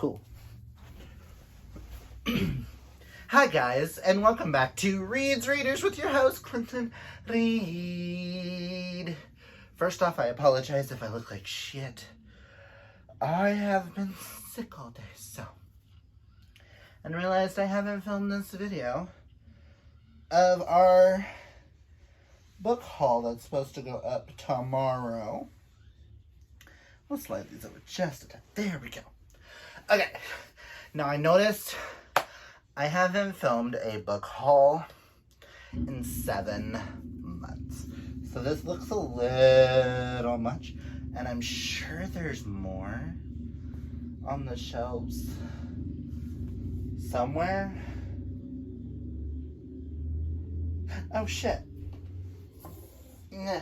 Cool. Hi guys, and welcome back to Reads Readers with your host, Clinton Reed. First off, I apologize if I look like shit. I have been sick all day, and realized I haven't filmed this video of our book haul that's supposed to go up tomorrow. We'll slide these over just a tad. There we go. Okay, now I noticed I haven't filmed a book haul in 7 months. So this looks a little much, and I'm sure there's more on the shelves somewhere. Oh shit. Nah.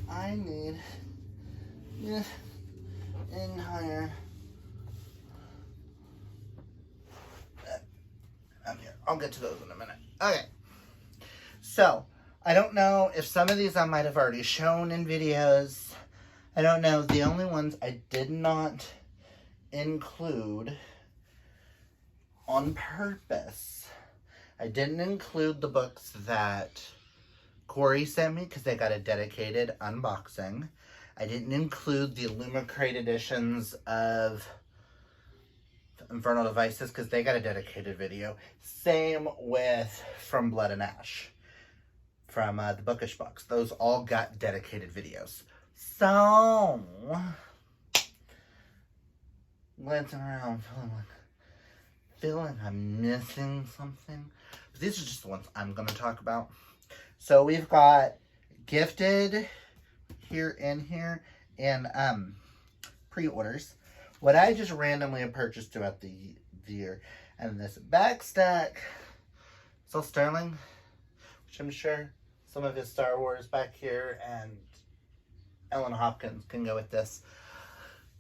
I need entire. I'm here. I'll get to those in a minute. Okay. So, I don't know if some of these I might have already shown in videos. I don't know. The only ones I did not include on purpose. I didn't include the books that Corey sent me because they got a dedicated unboxing. I didn't include the Illumicrate editions of Infernal Devices because they got a dedicated video. Same with From Blood and Ash from the Bookish Box. Those all got dedicated videos. So, glancing around, feeling I'm missing something. But these are just the ones I'm going to talk about. So we've got Gifted here and pre-orders. What I just randomly have purchased throughout the year. And this back stack, it's all Sterling, which I'm sure some of his Star Wars back here and Ellen Hopkins can go with this.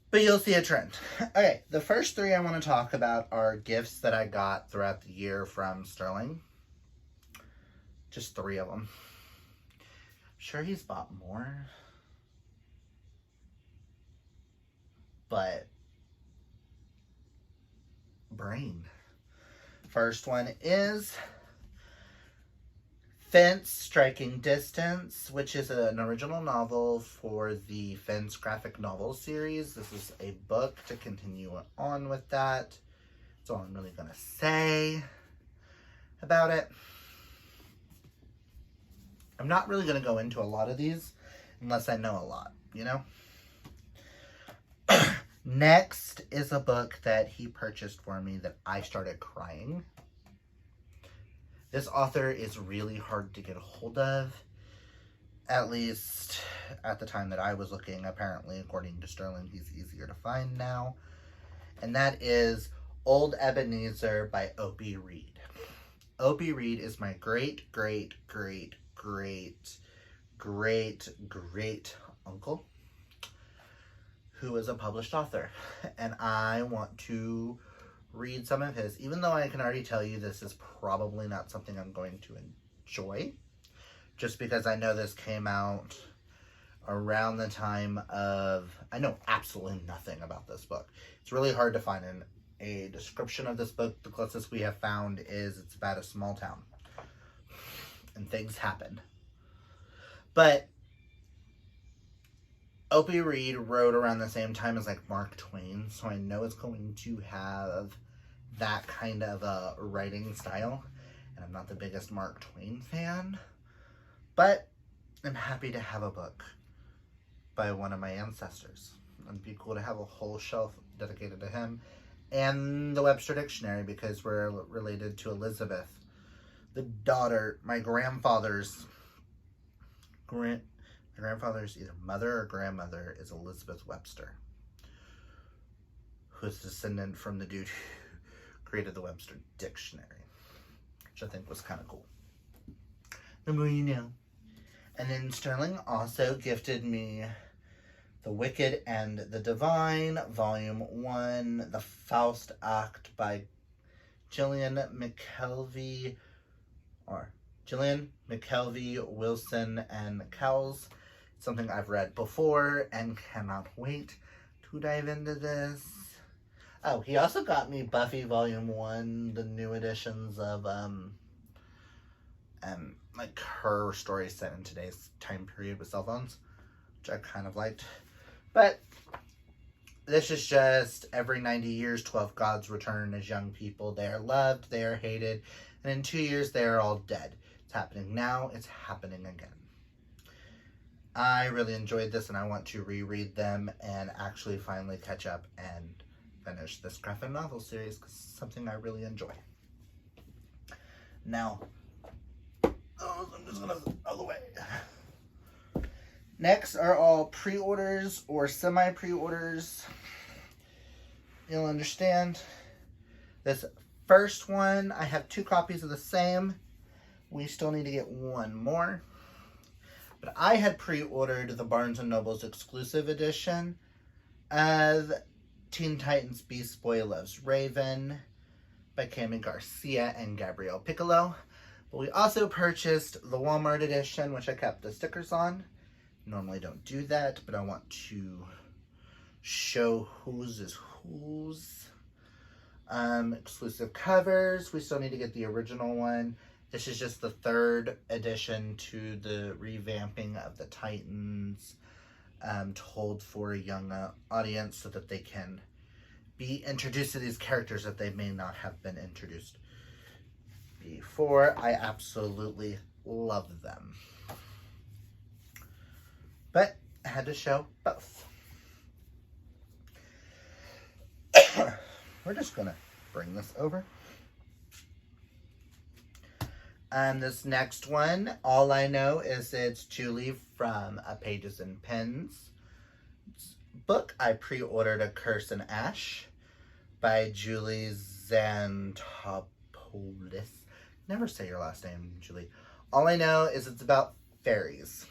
But you'll see a trend. Okay, the first 3 I want to talk about are gifts that I got throughout the year from Sterling. Just 3 of them. I'm sure he's bought more. But brain. First one is Fence Striking Distance, which is an original novel for the Fence graphic novel series. This is a book to continue on with that. That's all I'm really going to say about it. I'm not really going to go into a lot of these unless I know a lot, you know? Next is a book that he purchased for me that I started crying. This author is really hard to get a hold of, at least at the time that I was looking. Apparently, according to Sterling, he's easier to find now. And that is Old Ebenezer by Opie Reed. Opie Reed is my great uncle, who is a published author, and I want to read some of his, even though I can already tell you this is probably not something I'm going to enjoy, just because I know this came out around the time of, I know absolutely nothing about this book. It's really hard to find a description of this book. The closest we have found is it's about a small town, and things happen. But Opie Reed wrote around the same time as like Mark Twain, so I know it's going to have that kind of a writing style. And I'm not the biggest Mark Twain fan, but I'm happy to have a book by one of my ancestors. It'd be cool to have a whole shelf dedicated to him and the Webster Dictionary, because we're related to Elizabeth, the daughter, my grandfather's either mother or grandmother is Elizabeth Webster, who's descendant from the dude who created the Webster Dictionary, which I think was kind of cool. The more you know. And then Sterling also gifted me The Wicked and the Divine, Volume 1, The Faust Act by Jillian, Mckelvey, Wilson, and Cowles. something I've read before and cannot wait to dive into this. Oh, he also got me Buffy Volume 1, the new editions of, like her stories set in today's time period with cell phones, which I kind of liked. But this is just every 90 years, 12 gods return as young people. They are loved, they are hated, and in 2 years, they are all dead. It's happening now, it's happening again. I really enjoyed this, and I want to reread them and actually finally catch up and finish this graphic novel series, because it's something I really enjoy. Now, I'm just gonna out of the way. Next are all pre-orders or semi-pre-orders. You'll understand. This first one, I have 2 copies of the same. We still need to get 1 more. But I had pre-ordered the Barnes & Noble's exclusive edition of Teen Titans Beast Boy Loves Raven by Cami Garcia and Gabrielle Piccolo. But we also purchased the Walmart edition, which I kept the stickers on. Normally don't do that, but I want to show whose is whose. Exclusive covers. We still need to get the original one. This is just the 3rd edition to the revamping of the Titans, told for a young audience so that they can be introduced to these characters that they may not have been introduced before. I absolutely love them. But I had to show both. We're just gonna bring this over. This next one, all I know is it's Julie from Pages and Pens book. I pre-ordered A Curse in Ash by Julie Zantopoulos. Never say your last name, Julie. All I know is it's about fairies.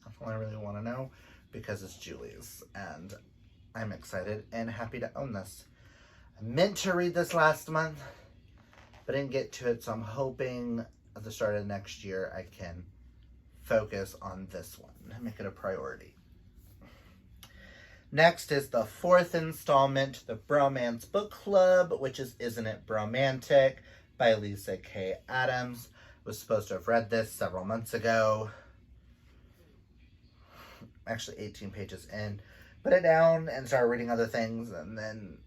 That's all I really want to know, because it's Julie's, and I'm excited and happy to own this. I meant to read this last month, but didn't get to it, so I'm hoping at the start of next year I can focus on this one and make it a priority. Next is the 4th installment, the Bromance Book Club, which is Isn't It Bromantic by Lisa K. Adams. I was supposed to have read this several months ago. Actually 18 pages in. Put it down and started reading other things, and then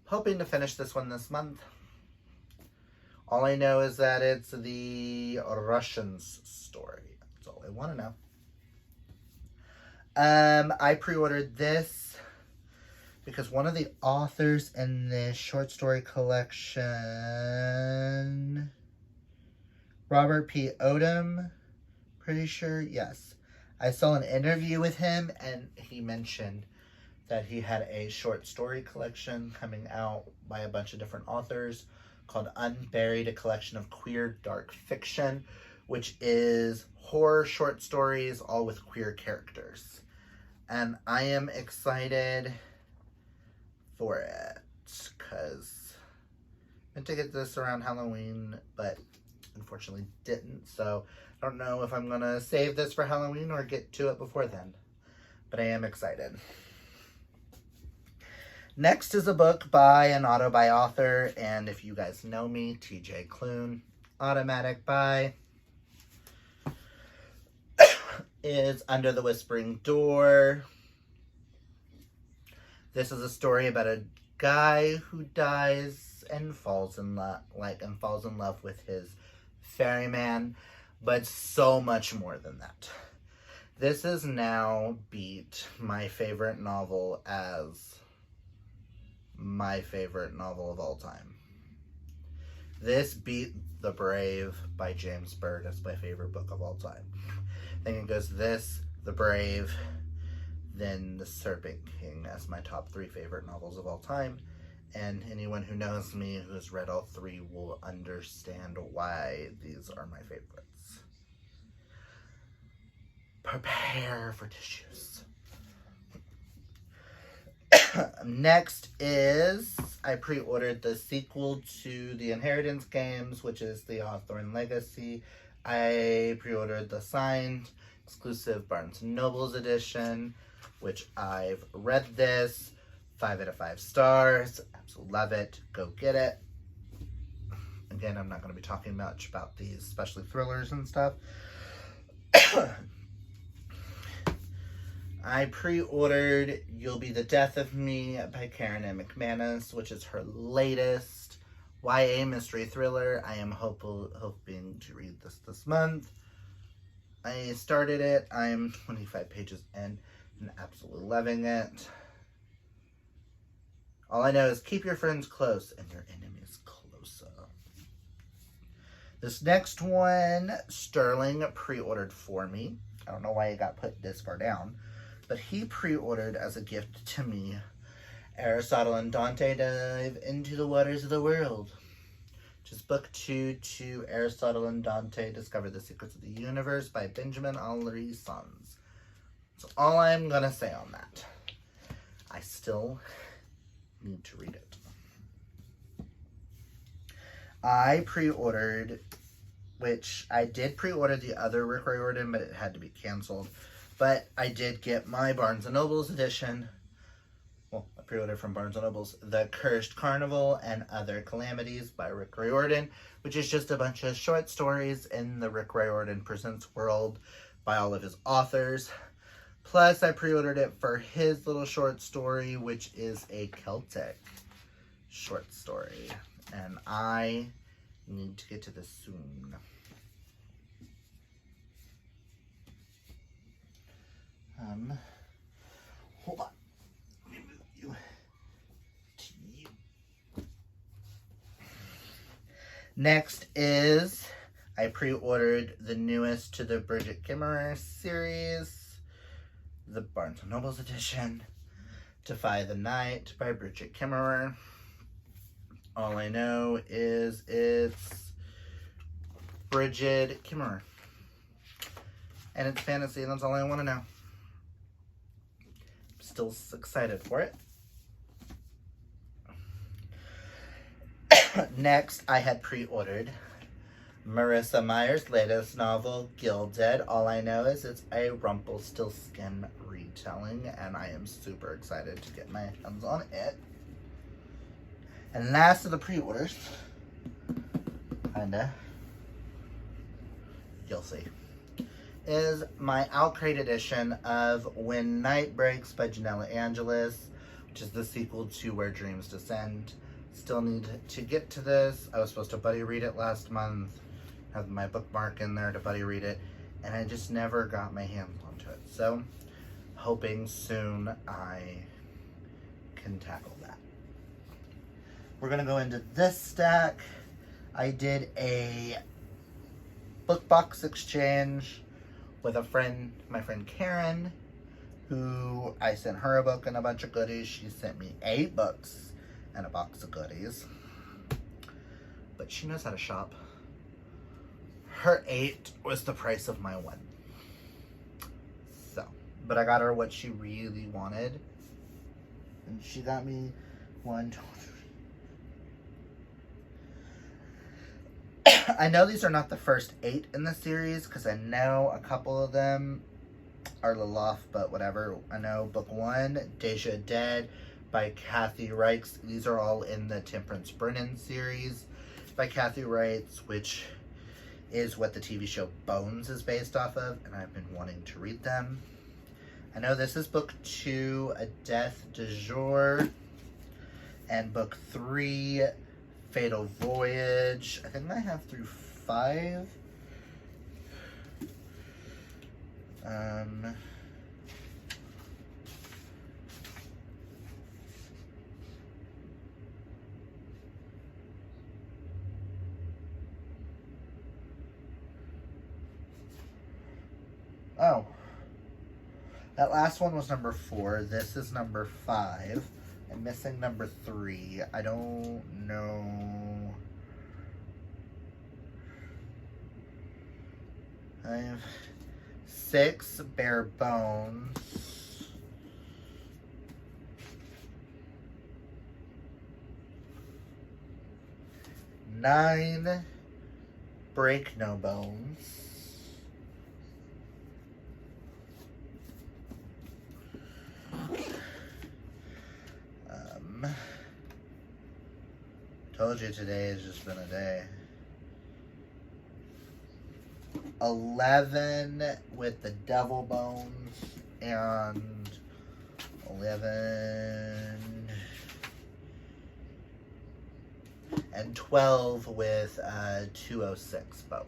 hoping to finish this one this month. All I know is that it's the Russians story. That's all I want to know. I pre-ordered this because one of the authors in this short story collection, Robert P. Odom, pretty sure, yes. I saw an interview with him, and he mentioned that he had a short story collection coming out by a bunch of different authors called Unburied, a collection of queer dark fiction, which is horror short stories, all with queer characters. And I am excited for it, because I meant to get this around Halloween, but unfortunately didn't. So I don't know if I'm going to save this for Halloween or get to it before then. But I am excited. Next is a book by an auto-buy author, and if you guys know me, TJ Klune. Automatic buy is Under the Whispering Door. This is a story about a guy who dies and falls in love with his ferryman, but so much more than that. This has now beat my favorite novel as my favorite novel of all time. This beat The Brave by James Byrd as my favorite book of all time. I think it goes this, The Brave, then The Serpent King as my top 3 favorite novels of all time. And anyone who knows me, who has read all 3, will understand why these are my favorites. Prepare for tissues. Next is, I pre-ordered the sequel to the Inheritance games, which is the Hawthorne Legacy. I pre-ordered the signed exclusive Barnes & Noble's edition, which I've read this. 5 out of 5 stars. Absolutely love it. Go get it. Again, I'm not going to be talking much about these, especially thrillers and stuff. I pre-ordered You'll Be the Death of Me by Karen M. McManus, which is her latest YA mystery thriller. I am hoping to read this month. I started it. I'm 25 pages in and absolutely loving it. All I know is keep your friends close and your enemies closer. This next one, Sterling pre-ordered for me. I don't know why it got put this far down, but he pre-ordered as a gift to me Aristotle and Dante Dive into the Waters of the World, which is book 2 to Aristotle and Dante Discover the Secrets of the Universe by Benjamin Henri Sons. That's all I'm going to say on that. I still need to read it. I pre-ordered, which I did pre-order the other Rick Riordan, but it had to be canceled. But I did get my Barnes & Noble's edition. Well, I pre-ordered from Barnes & Noble's The Cursed Carnival and Other Calamities by Rick Riordan, which is just a bunch of short stories in the Rick Riordan Presents world by all of his authors. Plus, I pre-ordered it for his little short story, which is a Celtic short story. And I need to get to this soon. Hold on. Let me move you to you. Next is, I pre-ordered the newest to the Bridget Kimmerer series, the Barnes & Noble's edition, Defy the Night by Bridget Kimmerer. All I know is it's Bridget Kimmerer. And it's fantasy, and that's all I want to know. Still excited for it. Next, I had pre-ordered Marissa Meyer's latest novel, Gilded. All I know is it's a Rumpelstiltskin retelling, and I am super excited to get my hands on it. And last of the pre-orders, kinda, you'll see, is my Outcrate edition of When Night Breaks by Janella Angelis, which is the sequel to Where Dreams Descend. Still need to get to this. I was supposed to buddy read it last month, have my bookmark in there to buddy read it, and I just never got my hands onto it. So, hoping soon I can tackle that. We're gonna go into this stack. I did a book box exchange with a friend, my friend Karen, who I sent her a book and a bunch of goodies. She sent me 8 books and a box of goodies. But she knows how to shop. Her 8 was the price of my 1. So, but I got her what she really wanted. And she got me 1, 2, 3. I know these are not the first 8 in the series, because I know a couple of them are a little off, but whatever. I know book 1, Deja Dead by Kathy Reichs. These are all in the Temperance Brennan series by Kathy Reichs, which is what the TV show Bones is based off of, and I've been wanting to read them. I know this is book 2, A Death du Jour, and book 3, Fatal Voyage. I think I have through 5. Oh. That last one was number 4. This is number 5. I'm missing number 3. I don't know. I have 6, Bare Bones. 9, Break No Bones. Told you today has just been a day. 11 with the devil bones and 11 and 12 with 206 bones,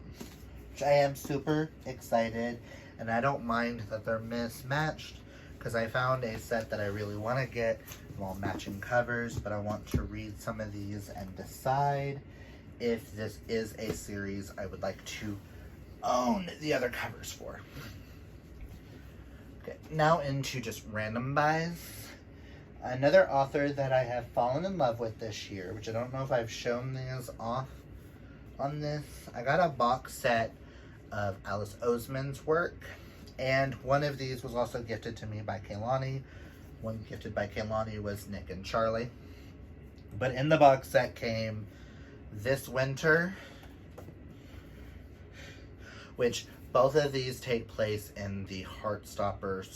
which I am super excited, and I don't mind that they're mismatched because I found a set that I really want to get, all matching covers, but I want to read some of these and decide if this is a series I would like to own the other covers for. Okay, now into just random buys. Another author that I have fallen in love with this year, which I don't know if I've shown these off on this. I got a box set of Alice Oseman's work, and one of these was also gifted to me by Kaylani. One gifted by Kaylani was Nick and Charlie. But in the box set came This Winter, which both of these take place in the Heartstopper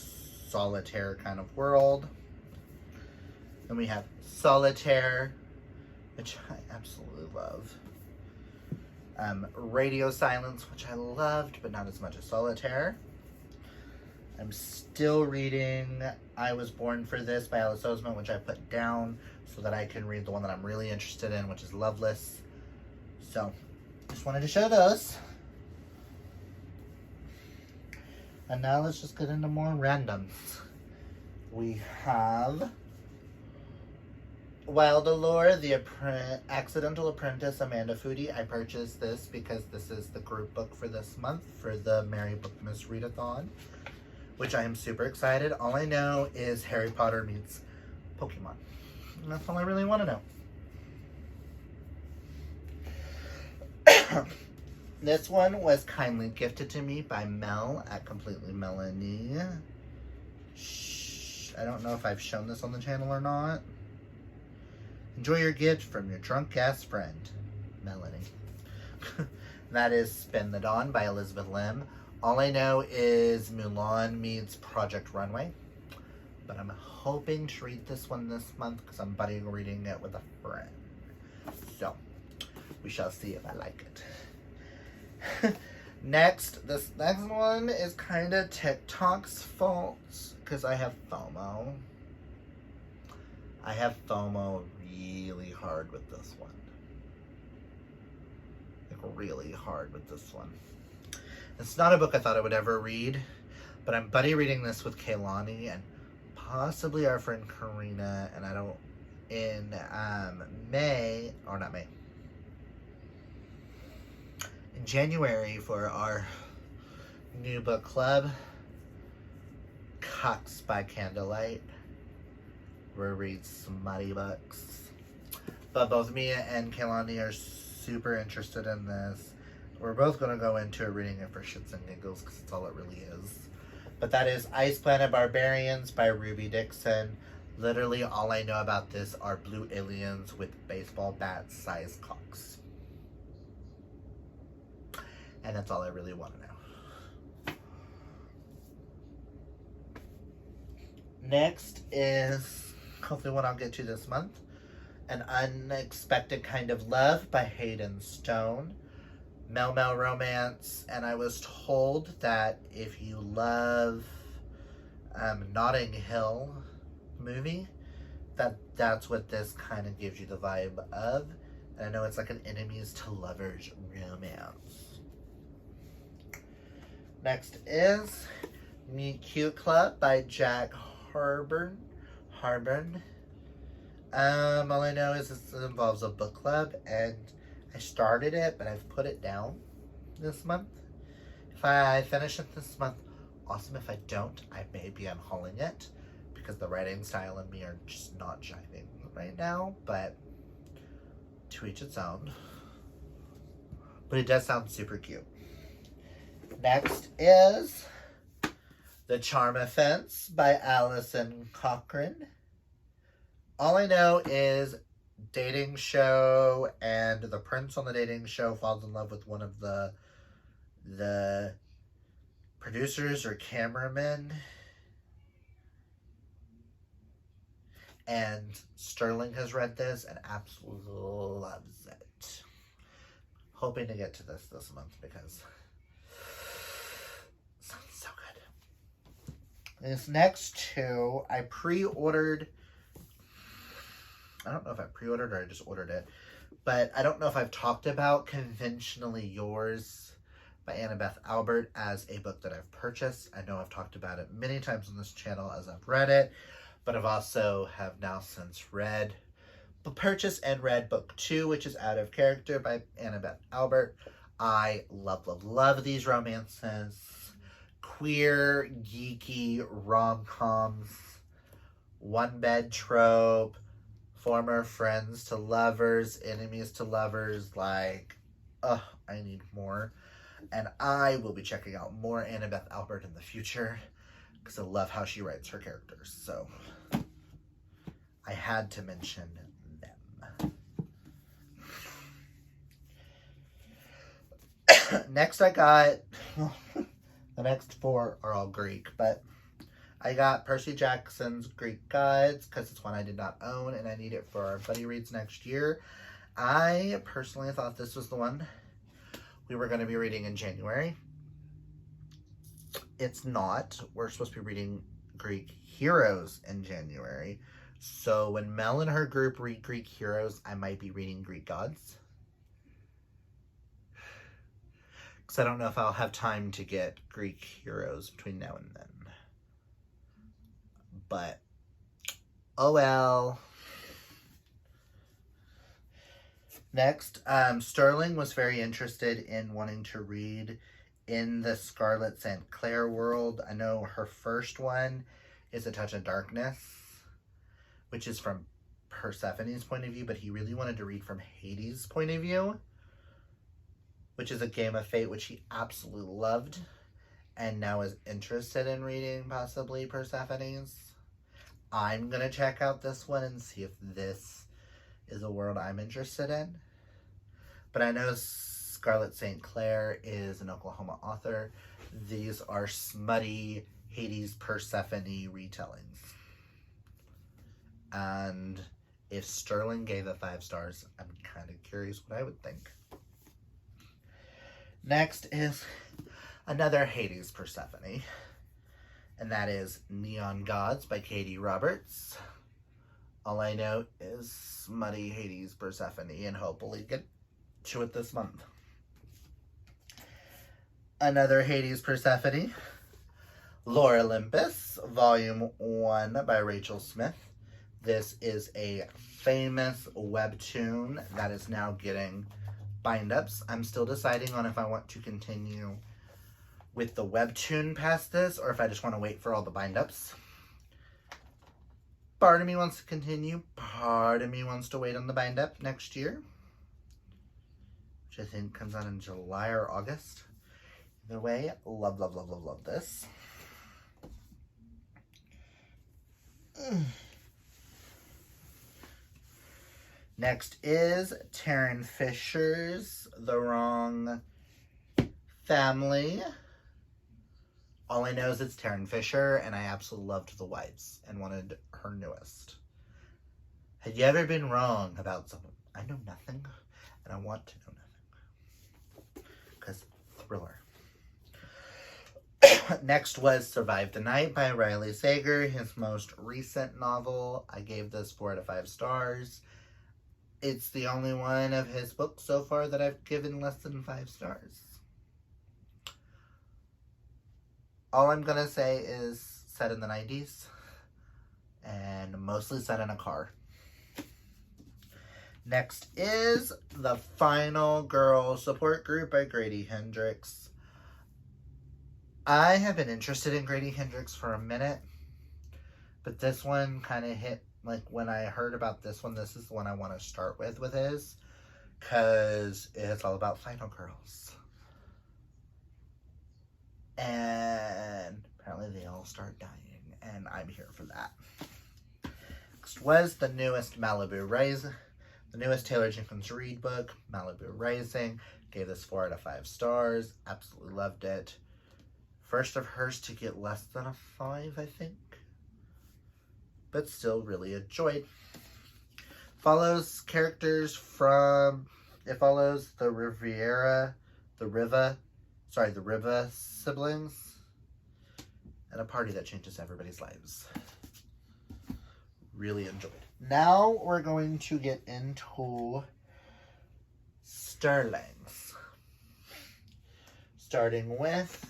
solitaire kind of world. Then we have Solitaire, which I absolutely love. Radio Silence, which I loved, but not as much as Solitaire. I'm still reading I Was Born for This by Alice Oseman, which I put down so that I can read the one that I'm really interested in, which is Loveless. So, just wanted to show those. And now let's just get into more randoms. We have Wild Allure, the Accidental Apprentice, Amanda Foodie. I purchased this because this is the group book for this month for the Merry Bookmas Readathon, which I am super excited. All I know is Harry Potter meets Pokemon. And that's all I really want to know. This one was kindly gifted to me by Mel at Completely Melanie. Shh, I don't know if I've shown this on the channel or not. Enjoy your gift from your drunk ass friend, Melanie. That is Spin the Dawn by Elizabeth Lim. All I know is Mulan meets Project Runway, but I'm hoping to read this one this month because I'm buddy reading it with a friend. So, we shall see if I like it. Next, this next one is kind of TikTok's fault because I have FOMO. I have FOMO really hard with this one. Like, really hard with this one. It's not a book I thought I would ever read, but I'm buddy reading this with Kaylani and possibly our friend Karina, and I don't, in May, or not May, in January for our new book club, Cucks by Candlelight. We'll read smutty books. But both Mia and Kaylani are super interested in this. We're both going to go into reading it for shits and giggles because it's all it really is. But that is Ice Planet Barbarians by Ruby Dixon. Literally all I know about this are blue aliens with baseball bats sized cocks. And that's all I really want to know. Next is hopefully what I'll get to this month. An Unexpected Kind of Love by Hayden Stone. Mel Mel romance, and I was told that if you love Notting Hill movie, that's what this kind of gives you the vibe of. And I know it's like an enemies to lovers romance. Next is Meet Cute Club by Jack Harburn. All I know is this involves a book club, and I started it, but I've put it down this month. If I finish it this month, awesome. If I don't, I may be unhauling it because the writing style and me are just not jiving right now, but to each its own. But it does sound super cute. Next is The Charm Offense by Alison Cochran. All I know is dating show, and the prince on the dating show falls in love with one of the producers or cameramen, And Sterling has read this and absolutely loves it. Hoping to get to this month because it sounds so good. This next two, I pre-ordered. I don't know if I pre-ordered or I just ordered it. But I don't know if I've talked about Conventionally Yours by Annabeth Albert as a book that I've purchased. I know I've talked about it many times on this channel as I've read it. But I've also have now since purchased and read book 2, which is Out of Character by Annabeth Albert. I love, love, love these romances. Queer, geeky, rom-coms, one-bed trope, former friends to lovers, enemies to lovers, like, I need more. And I will be checking out more Annabeth Albert in the future because I love how she writes her characters. So I had to mention them. Next I got, the next 4 are all Greek, but I got Percy Jackson's Greek Gods because it's one I did not own and I need it for our Buddy Reads next year. I personally thought this was the one we were going to be reading in January. It's not. We're supposed to be reading Greek Heroes in January. So when Mel and her group read Greek Heroes, I might be reading Greek Gods. Because I don't know if I'll have time to get Greek Heroes between now and then. But, oh well. Next, Sterling was very interested in wanting to read In the Scarlet St. Clair World. I know her first one is A Touch of Darkness, which is from Persephone's point of view, but he really wanted to read from Hades' point of view, which is a Game of Fate, which he absolutely loved, and now is interested in reading possibly Persephone's. I'm going to check out this one and see if this is a world I'm interested in. But I know Scarlet St. Clair is an Oklahoma author. These are smutty Hades Persephone retellings. And if Sterling gave it 5 stars, I'm kind of curious what I would think. Next is another Hades Persephone. And that is Neon Gods by Katie Roberts. All I know is smutty Hades Persephone and hopefully get to it this month. Another Hades Persephone. Lore Olympus, Volume 1 by Rachel Smith. This is a famous webtoon that is now getting bind-ups. I'm still deciding on if I want to continue with the webtoon past this, or if I just want to wait for all the bind-ups. Part of me wants to continue. Part of me wants to wait on the bind-up next year, which I think comes out in July or August. Either way, love, love, love, love, love this. Next is Taryn Fisher's The Wrong Family. All I know is it's Taryn Fisher, and I absolutely loved The Wives and wanted her newest. Had you ever been wrong about something? I know nothing, and I want to know nothing. Because thriller. Next was Survive the Night by Riley Sager, his most recent novel. I gave this 4 out of 5 stars. It's the only one of his books so far that I've given less than 5 stars. All I'm going to say is set in the 90s and mostly set in a car. Next is The Final Girl Support Group by Grady Hendrix. I have been interested in Grady Hendrix for a minute, but this one kind of hit, like when I heard about this one, this is the one I want to start with his, because it's all about final girls. And apparently they all start dying, and I'm here for that. Next was the newest Malibu Rising, the newest Taylor Jenkins Reid book, Malibu Rising. Gave this 4 out of 5 stars. Absolutely loved it. First of hers to get less than a 5, I think. but still really enjoyed. Follows characters from, it follows the Riva siblings, and a party that changes everybody's lives. Really enjoyed. Now we're going to get into Sterling's. Starting with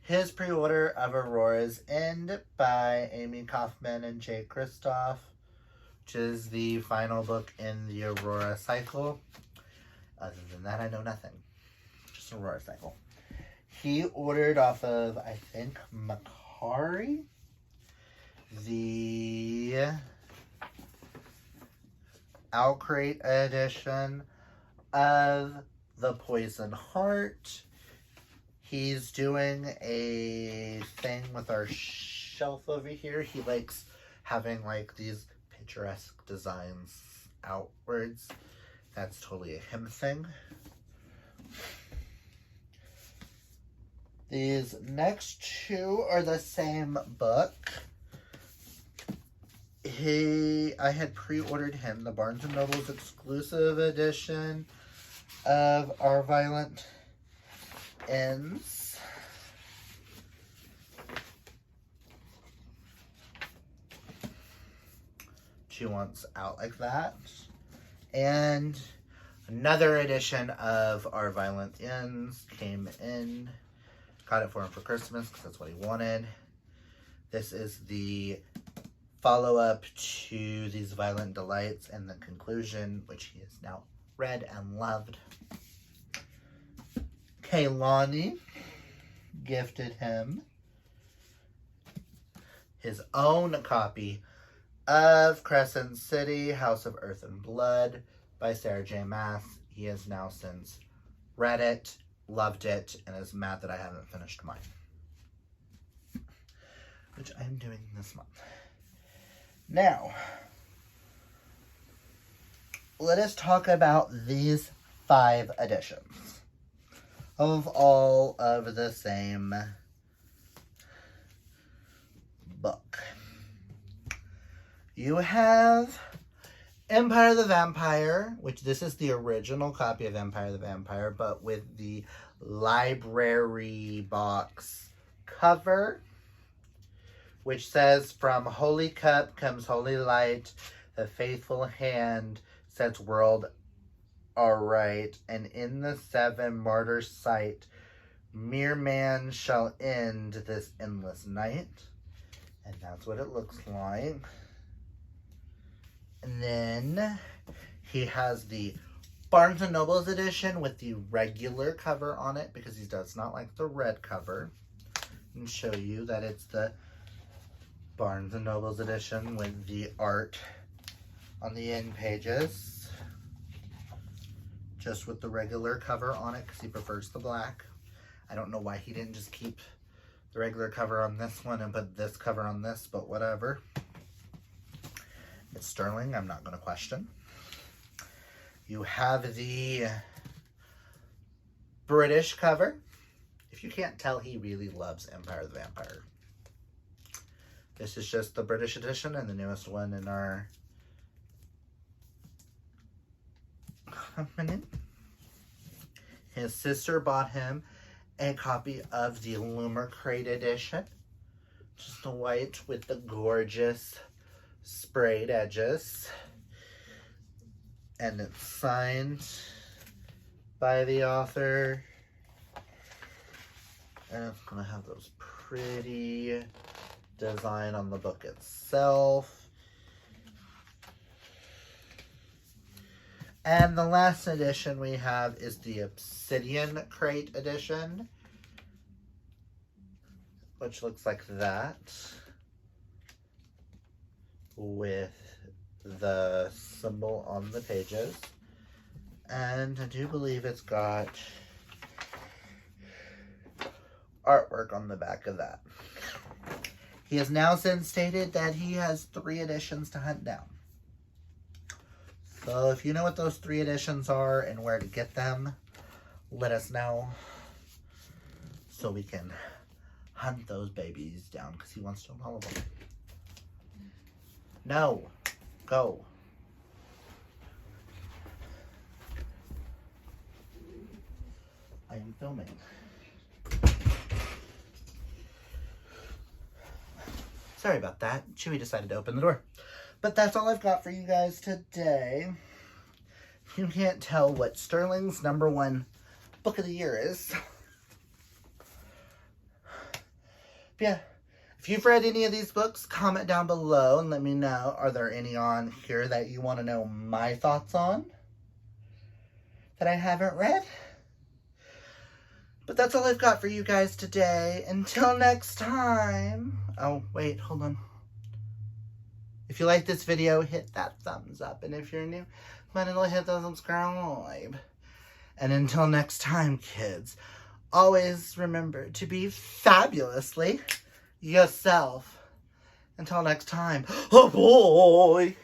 his pre-order of Aurora's End by Amy Kaufman and Jay Kristoff, which is the final book in the Aurora cycle. Other than that, I know nothing. Just Aurora cycle. He ordered off of, I think, Macari, the Owlcrate edition of The Poison Heart. He's doing a thing with our shelf over here. He likes having like these picturesque designs outwards. That's totally a him thing. These next two are the same book. I had pre-ordered him the Barnes & Noble's exclusive edition of Our Violent Ends. She wants out like that. And another edition of Our Violent Ends came in. Got it for him for Christmas because that's what he wanted. This is the follow-up to These Violent Delights and the conclusion, which he has now read and loved. Kaylani gifted him his own copy of Crescent City, House of Earth and Blood by Sarah J. Maas. He has now since read it, loved it, and is mad that I haven't finished mine, which I'm doing this month. Now, let us talk about these 5 editions of all of the same book. You have Empire the Vampire, which this is the original copy of Empire the Vampire, but with the library box cover, which says, "From Holy Cup comes holy light, the faithful hand sets world aright, and in the 7 martyrs' sight, mere man shall end this endless night." And that's what it looks like. And then he has the Barnes & Noble's edition with the regular cover on it because he does not like the red cover. And show you that it's the Barnes & Noble's edition with the art on the end pages. Just with the regular cover on it because he prefers the black. I don't know why he didn't just keep the regular cover on this one and put this cover on this, but whatever. It's sterling, I'm not going to question. You have the British cover. If you can't tell, he really loves Empire the Vampire. This is just the British edition and the newest one in our company. His sister bought him a copy of the Lumicrate edition. Just the white with the gorgeous sprayed edges. And it's signed by the author. And it's going to have those pretty design on the book itself. And the last edition we have is the Obsidian Crate edition, which looks like that, with the symbol on the pages. And I do believe it's got artwork on the back of that. He has now since stated that he has 3 editions to hunt down. So if you know what those 3 editions are and where to get them, let us know so we can hunt those babies down because he wants to own all of them. No. Go. I am filming. Sorry about that. Chewie decided to open the door. But that's all I've got for you guys today. You can't tell what Sterling's #1 book of the year is. But yeah, if you've read any of these books, comment down below and let me know. Are there any on here that you want to know my thoughts on that I haven't read? But that's all I've got for you guys today. Until next time. Oh, wait, hold on. If you like this video, hit that thumbs up. And if you're new, might as well hit the subscribe. And until next time, kids, always remember to be fabulously yourself. Until next time, oh boy.